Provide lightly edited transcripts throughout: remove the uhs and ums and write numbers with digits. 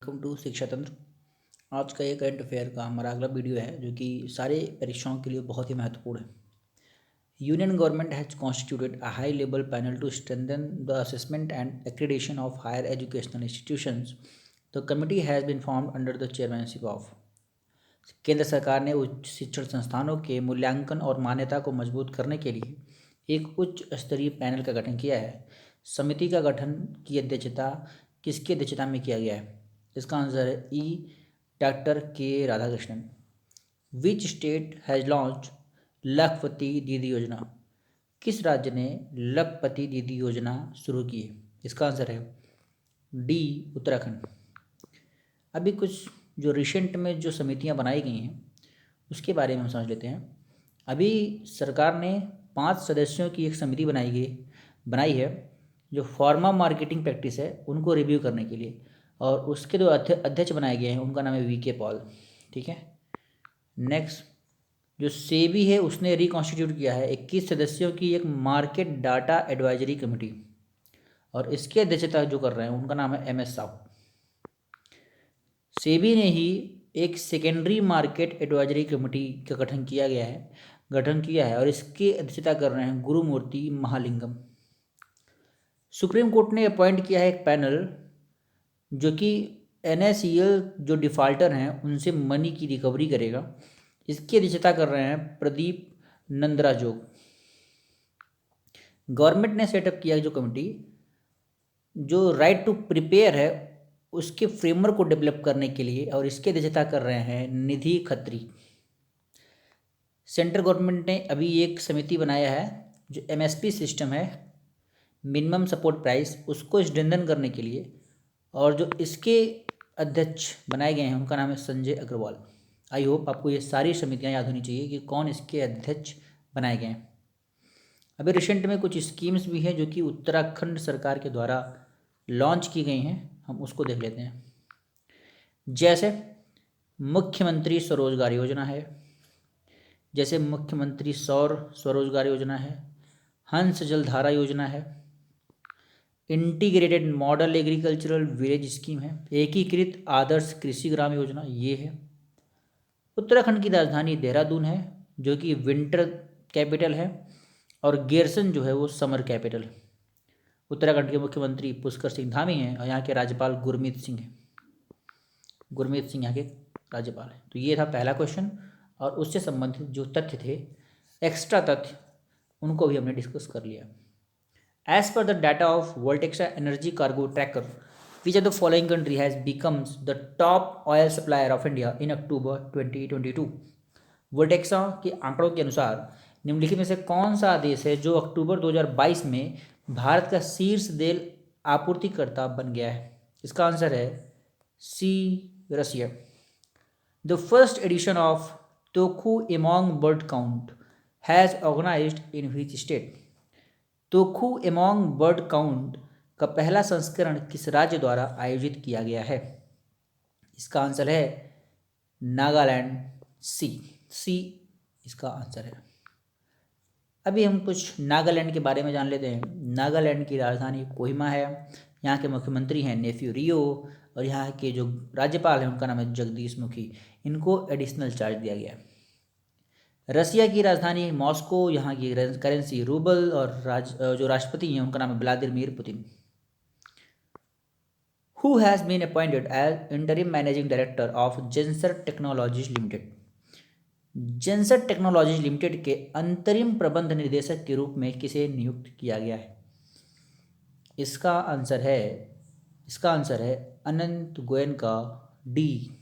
Welcome to शिक्षा तंत्र। आज का ये करंट अफेयर का हमारा अगला वीडियो है जो कि सारे परीक्षाओं के लिए बहुत ही महत्वपूर्ण है। Union government has constituted a high level panel to strengthen the assessment and accreditation of higher educational institutions. The committee has been formed under the chairmanship of. केंद्र सरकार ने उच्च शिक्षण संस्थानों के मूल्यांकन और मान्यता को मजबूत करने के लिए एक उच्च स्तरीय पैनल का गठन किया है। समिति का गठन की अध्यक्षता किसकी अध्यक्षता में किया गया है? इसका आंसर है ई डॉक्टर के Radhakrishnan. Which state has launch लखपति दीदी योजना? किस राज्य ने लखपति दीदी योजना शुरू की है? इसका आंसर है डी उत्तराखंड। अभी कुछ जो रिसेंट में जो समितियां बनाई गई हैं उसके बारे में हम समझ लेते हैं। अभी सरकार ने 5 सदस्यों की एक समिति बनाई है जो फार्मा मार्केटिंग प्रैक्टिस है उनको रिव्यू करने के लिए, और उसके जो अध्यक्ष बनाए गए हैं उनका नाम है वीके पॉल। ठीक है। नेक्स्ट, जो सेबी है उसने रिकॉन्स्टिट्यूट किया है 21 सदस्यों की एक मार्केट डाटा एडवाइजरी कमेटी, और इसकी अध्यक्षता जो कर रहे हैं उनका नाम है MS साहू। सेबी ने ही एक सेकेंडरी मार्केट एडवाइजरी कमेटी का गठन किया है और इसकी अध्यक्षता कर रहे हैं गुरुमूर्ति महालिंगम। सुप्रीम कोर्ट ने अपॉइंट किया है एक पैनल जो कि NACL जो डिफ़ाल्टर हैं उनसे मनी की रिकवरी करेगा। इसकी अध्यक्षता कर रहे हैं प्रदीप नंदराजोग। गवर्नमेंट ने सेटअप किया जो कमेटी जो राइट टू प्रिपेयर है उसके फ्रेमवर्क को डेवलप करने के लिए, और इसकी अध्यक्षता कर रहे हैं निधि खत्री। सेंट्रल गवर्नमेंट ने अभी एक समिति बनाया है जो MSP सिस्टम है, मिनिमम सपोर्ट प्राइस, उसको स्ट्रेंथन करने के लिए, और जो इसके अध्यक्ष बनाए गए हैं उनका नाम है संजय अग्रवाल। आई होप आपको ये सारी समितियां याद होनी चाहिए कि कौन इसके अध्यक्ष बनाए गए हैं। अभी रिसेंट में कुछ स्कीम्स भी हैं जो कि उत्तराखंड सरकार के द्वारा लॉन्च की गई हैं, हम उसको देख लेते हैं। जैसे मुख्यमंत्री स्वरोजगार योजना है, जैसे मुख्यमंत्री सौर स्वरोजगार योजना है, हंस जलधारा योजना है, integrated model agricultural village scheme है, एकीकृत आदर्श कृषि ग्राम योजना ये है। उत्तराखंड की राजधानी देहरादून है जो कि विंटर कैपिटल है, और गेरसन जो है वो समर कैपिटल। उत्तराखंड के मुख्यमंत्री पुष्कर सिंह धामी हैं और यहाँ के राज्यपाल गुरमीत सिंह हैं। गुरमीत सिंह यहाँ के राज्यपाल हैं। तो ये था पहला क्वेश्चन, और उससे संबंधित जो तथ्य थे, एक्स्ट्रा तथ्य, उनको भी हमने डिस्कस कर लिया। As per the data of Voltexa Energy Cargo Tracker, which of the following country has becomes the top oil supplier of India in October 2022? Voltexa के आंकड़ों के अनुसार निम्नलिखित में से कौन सा देश है जो अक्टूबर 2022 में भारत का शीर्ष तेल आपूर्तिकर्ता बन गया है? इसका आंसर है C, Russia. The first edition of Tokhu Emong bird count has organised in which state? Tokhu Emong bird count का पहला संस्करण किस राज्य द्वारा आयोजित किया गया है? इसका आंसर है नागालैंड। सी इसका आंसर है। अभी हम कुछ नागालैंड के बारे में जान लेते हैं। नागालैंड की राजधानी कोहिमा है, यहाँ के मुख्यमंत्री हैं नेफ्यू रियो, और यहाँ के जो राज्यपाल हैं उनका नाम है जगदीश मुखी। इनको एडिशनल चार्ज दिया गया है। रसिया की राजधानी मॉस्को, यहाँ की करेंसी रूबल, और जो राष्ट्रपति हैं उनका नाम है Vladimir Putin. Who has been appointed as interim managing director of Zensar Technologies Limited? Zensar Technologies Limited के अंतरिम प्रबंध निदेशक के रूप में किसे नियुक्त किया गया है? इसका आंसर है Anant Goenka, D.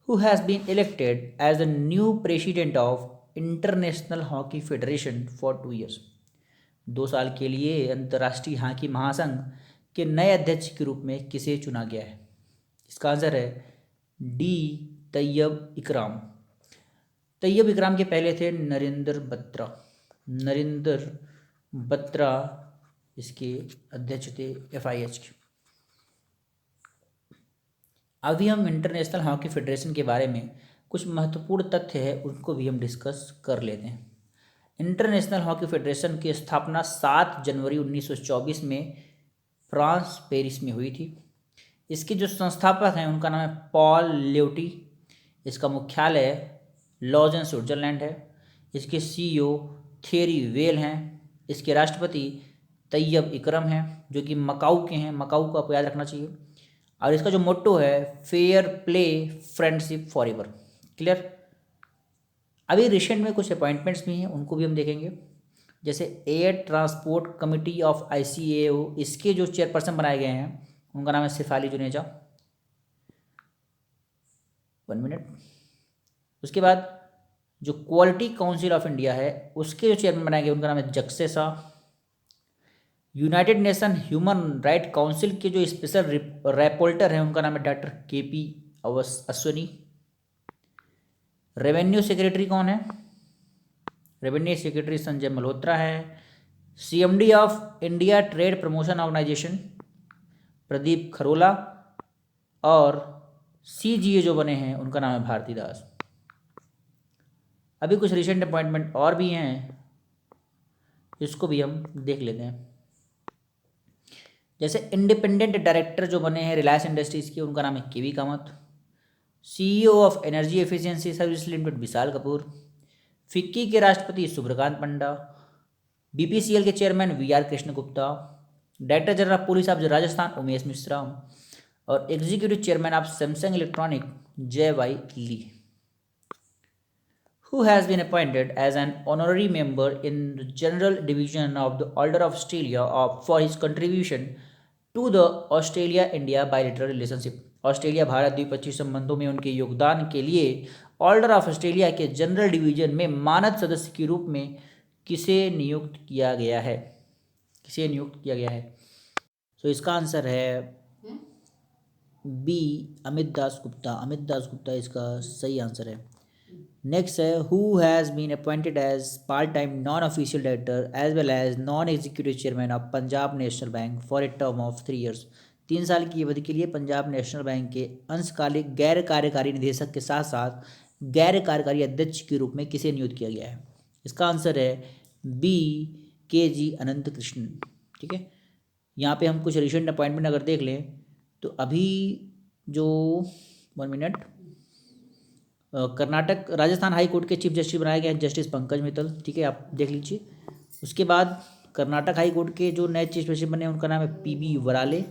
Who has been elected as the new president of International Hockey Federation for 2 years? 2 साल के लिए अंतर्राष्ट्रीय हॉकी महासंघ के नए अध्यक्ष के रूप में किसे चुना गया है? इसका आंसर है डी, तैयब इकराम। तैयब इकराम के पहले थे नरेंद्र बत्रा इसके अध्यक्ष थे FIH के। अभी हम इंटरनेशनल हॉकी फेडरेशन के बारे में कुछ महत्वपूर्ण तथ्य है उनको भी हम डिस्कस कर लेते हैं। इंटरनेशनल हॉकी फेडरेशन की स्थापना 7 जनवरी 1924 में फ्रांस पेरिस में हुई थी। इसके जो संस्थापक हैं उनका नाम है पॉल ल्यूटी। इसका मुख्यालय लॉजन स्विट्जरलैंड है। इसके सीईओ थेरी वेल हैं। इसके राष्ट्रपति तैयब इकरम हैं जो कि मकाऊ के हैं। मकाऊ को आपको याद रखना चाहिए। और इसका जो मोट्टो है fair play friendship for ever. Clear. अभी रिसेंट में कुछ अपॉइंटमेंट्स भी हैं, उनको भी हम देखेंगे। जैसे air transport committee of ICAO, इसके जो चेयरपर्सन बनाए गए हैं उनका नाम है सिफाली जुनेजा। 1 मिनट। उसके बाद जो क्वालिटी काउंसिल ऑफ इंडिया है उसके जो चेयरमैन बनाए गए उनका नाम है Jagse Shah. United Nation Human Right Council के जो स्पेशल रैपोर्टर हैं उनका नाम है doctor KP Ashwani. Revenue secretary कौन है? रेवेन्यू सेक्रेटरी संजय मल्होत्रा है। CMD of India Trade Promotion Organisation Pradeep Kharola. और CGA जो बने हैं उनका नाम है भारती दास। अभी कुछ रिसेंट अपॉइंटमेंट और भी हैं, इसको भी हम देख लेते हैं। जैसे इंडिपेंडेंट डायरेक्टर जो बने हैं रिलायंस इंडस्ट्रीज़ के, उनका नाम है KV Kamath. CEO of Energy Efficiency Service Limited Vishal Kapoor. FICCI के राष्ट्रपति सुब्रकांत पंडा। BPCL के chairman VR Krishna Gupta. Director general of police of Rajasthan Umesh Mishra. और executive chairman of Samsung Electronic JY Lee. Who has been appointed as an honorary member in the General Division of the Order of Australia for his contribution to the Australia-India bilateral relationship। Australia Bharat द्विपक्षीय संबंधों में उनके योगदान के लिए order of Australia के general division में मानद सदस्य के रूप में किसे नियुक्त किया गया है? किसे नियुक्त किया गया है? तो इसका आंसर है B, अमित दास गुप्ता। अमित दास गुप्ता इसका सही आंसर है। नेक्स्ट है who has been appointed as part time non official director as well as non executive chairman of Punjab National Bank for a term of 3 years। 3 साल की अवधि के लिए पंजाब नेशनल बैंक के अंशकालिक गैर कार्यकारी निदेशक के साथ साथ गैर कार्यकारी अध्यक्ष के रूप में किसे नियुक्त किया गया है? इसका आंसर है B, KG अनंत कृष्णन। ठीक है। यहाँ पे हम कुछ रिसेंट अपॉइंटमेंट अगर देख लें तो अभी जो 1 minute Karnataka Rajasthan high court के चीफ जस्टिस बनाए गए हैं जस्टिस पंकज मित्तल। ठीक है, आप देख लीजिए। उसके बाद कर्नाटक हाई कोर्ट के जो नए चीफ जस्टिस बने हैं उनका नाम है PB वराले।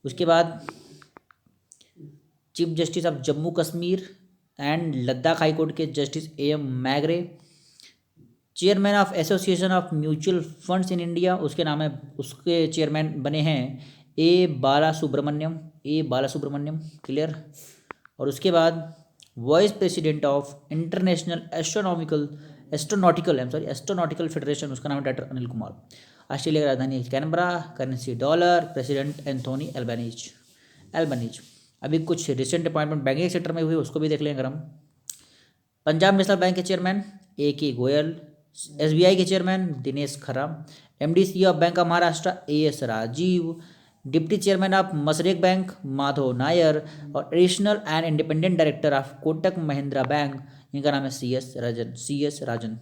उसके बाद chief justice of Jammu Kashmir and Ladakh high court के justice AM Magrey. Chairman of Association of Mutual Funds in India, उसके नाम है, उसके चेयरमैन बने हैं A बालासुब्रमण्यम। क्लियर। और उसके बाद vice president of international astronautical federation, उसका नाम है डॉक्टर अनिल कुमार। ऑस्ट्रेलिया की राजधानी Canberra. Currency dollar. President Anthony Albanese. अभी कुछ रिसेंट अपॉइंटमेंट बैंकिंग सेक्टर में हुए उसको भी देख लेंगे हम। पंजाब नेशनल बैंक के चेयरमैन AK गोयल। SBI के chairman Dinesh Khara. MD of Bank of Maharashtra AS Rajeev. Deputy chairman of Mashreq Bank Madhav Nair. और additional and independent director of Kotak Mahindra Bank, इनका नाम है CS Rajan.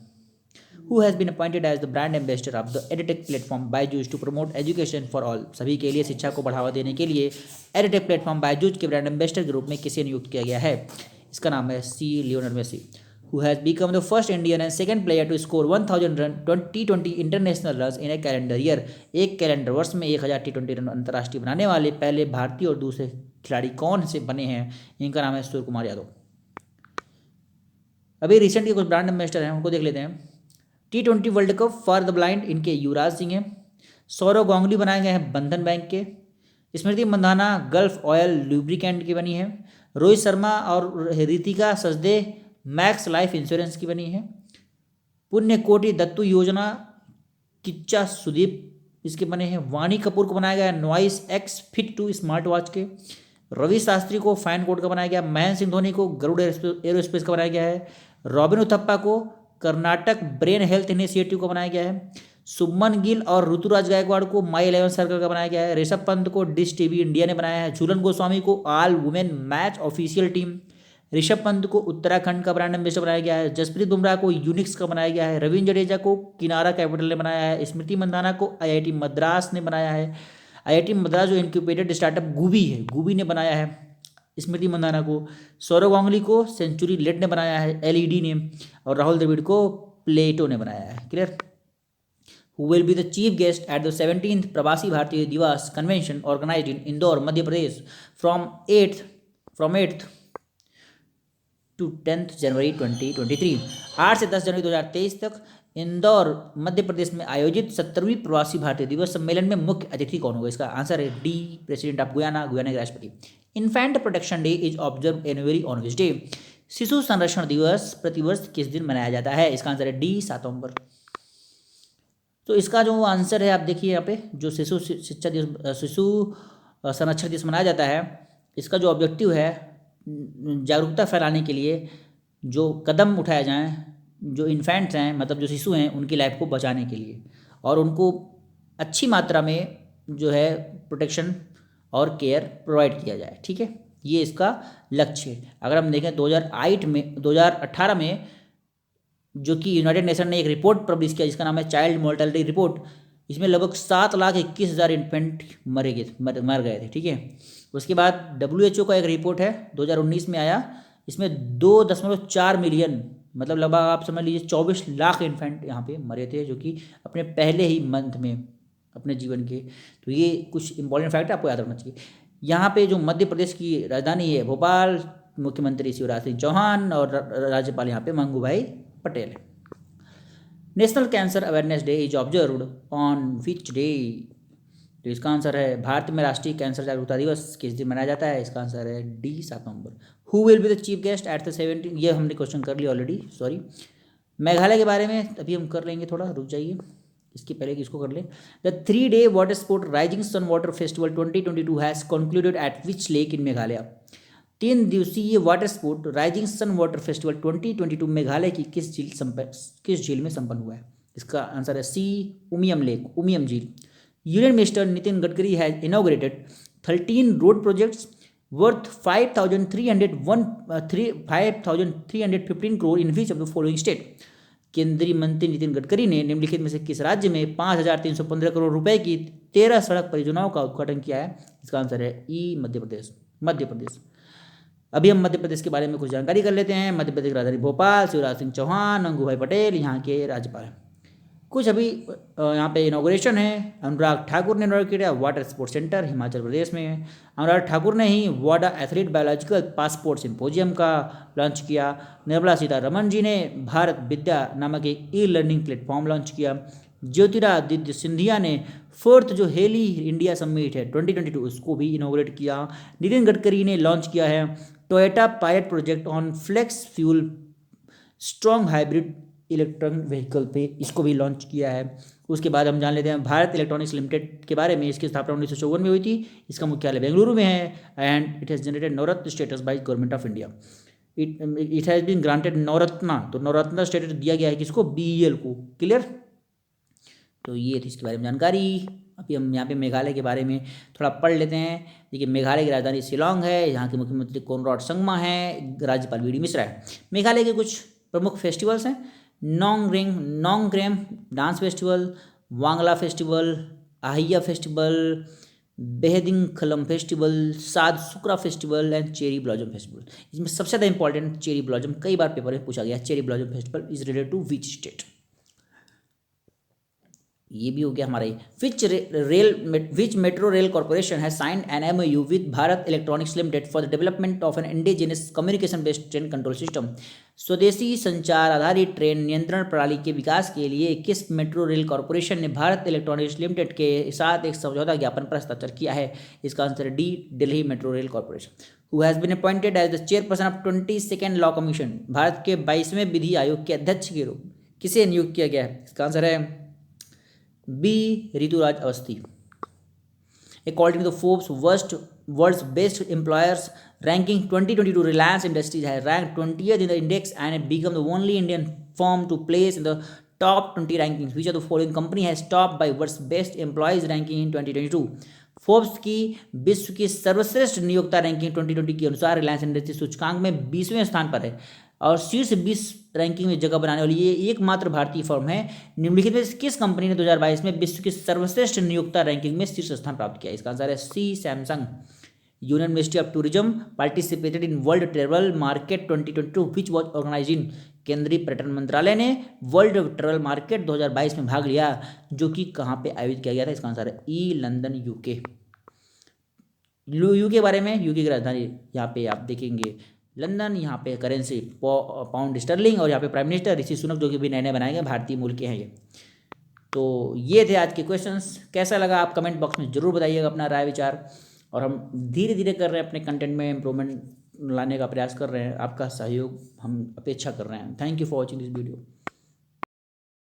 Who has been appointed as the brand ambassador of the edtech platform Byju's to promote education for all. सभी के लिए शिक्षा को बढ़ावा देने के लिए एडटेक प्लेटफॉर्म बायजूस के ब्रांड एम्बेसडर के रूप में किसे नियुक्त किया गया है? इसका नाम है C, Lionel Messi. Who has become the first Indian and second player to score 1000 run T20 international runs in a calendar year। एक कैलेंडर वर्ष में 1000 T20 रन अंतर्राष्ट्रीय बनाने वाले पहले भारतीय और दूसरे खिलाड़ी कौन से बने हैं? इनका नाम है सूर्य कुमार यादव। अभी रिसेंटली कुछ ब्रांड एम्बेसडर हैं, उनको देख लेते हैं। T20 world cup for the blind, इनके युवराज सिंह हैं। सौरव गांगुली बनाए गए हैं बंधन बैंक के। Smriti Mandhana gulf oil lubricant की बनी है। रोहित शर्मा और Ritika Sachdev max life insurance की बनी है। पुण्य कोटि दत्तू योजना किच्चा सुदीप इसके बने हैं। वाणी कपूर को बनाया गया noise X Fit 2 smart watch के। रवि शास्त्री को फाइन कोड का बनाया गया। महेंद्र सिंह धोनी को गरुड़ एरोस्पेस का बनाया गया है। रॉबिन उथप्पा को कर्नाटक ब्रेन हेल्थ इनिशिएटिव को बनाया गया है। शुभमन गिल और ऋतुराज गायकवाड़ को माई 11 सर्कल का बनाया गया है। ऋषभ पंत को डिश TV इंडिया ने बनाया है। झूलन गोस्वामी को all women match official team. Rishabh Pant को उत्तराखंड का ब्रांड एम्बेसडर बनाया गया है। जसप्रीत बुमराह को यूनिक्स का बनाया गया है। रविंद्र जडेजा को किनारा कैपिटल ने बनाया है। स्मृति मंधाना को IIT मद्रास ने बनाया है। IIT मद्रास जो इंक्यूबेटेड स्टार्टअप गूबी है, गूबी ने बनाया है स्मृति मंदाना को, सौरव गांगुली को सेंचुरी लेट ने बनाया है, LED ने, और राहुल द्रविड़ को प्लेटो ने बनाया है। Clear. Who will be the chief guest at the 17th Pravasi Bharatiya Divas convention organised in Indore Madhya Pradesh from 8th to 10th January 2023। 8 से 10 जनवरी 2023 तक इंदौर मध्य प्रदेश में आयोजित 17वीं प्रवासी भारतीय दिवस सम्मेलन में मुख्य अतिथि कौन होगा? इसका आंसर है D, president of Guyana, Guyana के राष्ट्रपति। Infant protection day is observe annually on which day? शिशु संरक्षण दिवस प्रतिवर्ष किस दिन मनाया जाता है? इसका आंसर है डी, 7 नवंबर। तो इसका जो आंसर है आप देखिए यहाँ पे, जो शिशु शिक्षा दिवस, शिशु संरक्षण दिवस मनाया जाता है, इसका जो ऑब्जेक्टिव है जागरूकता फैलाने के लिए जो कदम उठाया जाए, जो इन्फेंट्स हैं मतलब जो शिशु हैं उनकी लाइफ को बचाने के लिए, और उनको अच्छी मात्रा में जो है प्रोटेक्शन और केयर प्रोवाइड किया जाए। ठीक है, ये इसका लक्ष्य है। अगर हम देखें 2018 में जो कि यूनाइटेड नेशन ने एक रिपोर्ट पब्लिश किया जिसका नाम है चाइल्ड मोर्टेलिटी रिपोर्ट, इसमें लगभग 7,21,000 इन्फेंट मर गए थे। ठीक है, उसके बाद WHO का एक रिपोर्ट है 2019 में आया, इसमें 2.4 मिलियन मतलब लगभग आप समझ लीजिए 24 लाख इन्फेंट यहाँ पे मरे थे, जो कि अपने पहले ही मंथ में अपने जीवन के। तो ये कुछ इंपॉर्टेंट फैक्ट आपको याद रखना चाहिए। यहाँ पे जो मध्य प्रदेश की राजधानी है भोपाल, मुख्यमंत्री शिवराज सिंह चौहान और राज्यपाल यहाँ पे मंगूभाई पटेल है। National cancer awareness day is observed on which day? तो इसका आंसर है भारत में राष्ट्रीय कैंसर जागरूकता दिवस किस दिन मनाया जाता है? इसका आंसर है D, 7 November. Who will be the chief guest at the 17? ये हमने क्वेश्चन कर लिया ऑलरेडी, सॉरी। मेघालय के बारे में अभी हम कर लेंगे, थोड़ा रुक जाइए, इसके पहले किसको कर ले। The 3-day water sport rising sun water festival 2022 has concluded at which lake in Meghalaya? 3 दिवसीय water sport rising sun water festival 2022 Meghalaya की किस झील में संपन्न हुआ है? इसका आंसर है सी, उमियम लेक, उमियम झील। Union minister Nitin Gadkari has inaugurated 13 road projects worth 5,315 crore in which of the following state? केंद्रीय मंत्री नितिन गडकरी ने निम्नलिखित में से किस राज्य में 5,315 करोड़ रुपए की 13 सड़क परियोजनाओं का उद्घाटन किया है? इसका आंसर है ई, मध्य प्रदेश। अभी हम मध्य प्रदेश के बारे में कुछ जानकारी कर लेते हैं। मध्य प्रदेश की राजधानी भोपाल, शिवराज सिंह चौहान, मंगूभाई पटेल यहाँ के राज्यपाल। कुछ अभी यहाँ पे इनॉग्रेशन है। अनुराग ठाकुर ने इनॉग्रेट किया water sports centre Himachal Pradesh में। अनुराग ठाकुर ने ही वाडा एथलीट बायोलॉजिकल पासपोर्ट सिंपोजियम का लॉन्च किया। निर्मला सीतारमण जी ने भारत विद्या नामक एक ई-लर्निंग प्लेटफॉर्म लॉन्च किया। ज्योतिरादित्य सिंधिया ने 4th जो हेली इंडिया समिट है 2022 उसको भी इनॉग्रेट किया। नितिन गडकरी ने लॉन्च किया है Toyota pilot project on flex fuel strong hybrid electronic vehicle पे, इसको भी लॉन्च किया है। उसके बाद हम जान लेते हैं भारत इलेक्ट्रॉनिक्स लिमिटेड के बारे में। इसकी स्थापना 1954 में हुई थी। इसका मुख्यालय बेंगलुरु में है and it has generated Navratna status by government of India. It has been granted Navratna, तो नवरत्ना स्टेटस दिया गया है किसको? BEL को। क्लियर। तो ये थी इसके बारे में जानकारी। अभी हम यहाँ पे मेघालय के बारे में थोड़ा पढ़ लेते हैं। देखिए मेघालय की राजधानी शिलांग है, यहाँ के मुख्यमंत्री कोनराड संगमा है, राज्यपाल BD मिश्रा है। मेघालय के कुछ प्रमुख फेस्टिवल्स हैं। नोंगग्रेम डांस फेस्टिवल, वांगला फेस्टिवल, आहिया फेस्टिवल, बेहदिंग खलम festival, Saad Sukra festival and cherry blossom festival. इसमें सबसे ज़्यादा इंपॉर्टेंट चेरी ब्लॉजम, कई बार पेपर में पूछा गया। Cherry blossom festival is related to which state? ये भी हो गया हमारा। Which metro rail corporation has signed an MOU with Bharat Electronics Limited for the development of an indigenous communication based train control system? स्वदेशी संचार आधारित ट्रेन नियंत्रण प्रणाली के विकास के लिए किस मेट्रो रेल कॉर्पोरेशन ने भारत इलेक्ट्रॉनिक्स लिमिटेड के साथ एक समझौता ज्ञापन पर हस्ताक्षर किया है? इसका आंसर है D, Delhi Metro rail Corporation. Who has been appointed as the chairperson of 22nd law commission? Bharat के 22वें विधि आयोग के अध्यक्ष के रूप किसे नियुक्त किया गया है? इसका आंसर है B, Rituraj Awasthi. According to the Forbes World's Best Employers ranking 2022, Reliance Industries has ranked 20th in the index and become the only Indian firm to place in the top 20 rankings. Which of the following company has topped by World's Best Employees ranking in 2022? Forbes की विश्व की सर्वश्रेष्ठ नियोक्ता ranking 2020 के अनुसार Reliance industry सूचकांक में 20वें स्थान पर है और शीर्ष 20 रैंकिंग में जगह बनाने वाली ये एकमात्र भारतीय फर्म है। निम्नलिखित में से किस कंपनी ने 2022 में विश्व की सर्वश्रेष्ठ नियोक्ता रैंकिंग में शीर्ष स्थान प्राप्त किया? इसका आंसर है C, Samsung. Union ministry of tourism participated in World Travel Market 2022 which was organising. केंद्रीय पर्यटन मंत्रालय ने वर्ल्ड ट्रेवल मार्केट 2022 में भाग लिया, जो कि कहाँ पे आयोजित किया गया था? इसका आंसर है ई, लंदन, यूके। यूके के बारे में, यूके की राजधानी यहाँ पे आप देखेंगे लंदन, यहाँ पे करेंसी पाउंड स्टर्लिंग, और यहाँ पे प्राइम मिनिस्टर ऋषि सुनक, जो कि भी नए नए बनाए गए भारतीय मूल के हैं ये। तो ये थे आज के क्वेश्चंस। कैसा लगा आप कमेंट बॉक्स में जरूर बताइएगा अपना राय विचार। और हम धीरे धीरे कर रहे हैं अपने कंटेंट में इम्प्रूवमेंट लाने का प्रयास कर रहे हैं। आपका सहयोग हम अपेक्षा कर रहे हैं। Thank you for watching this video.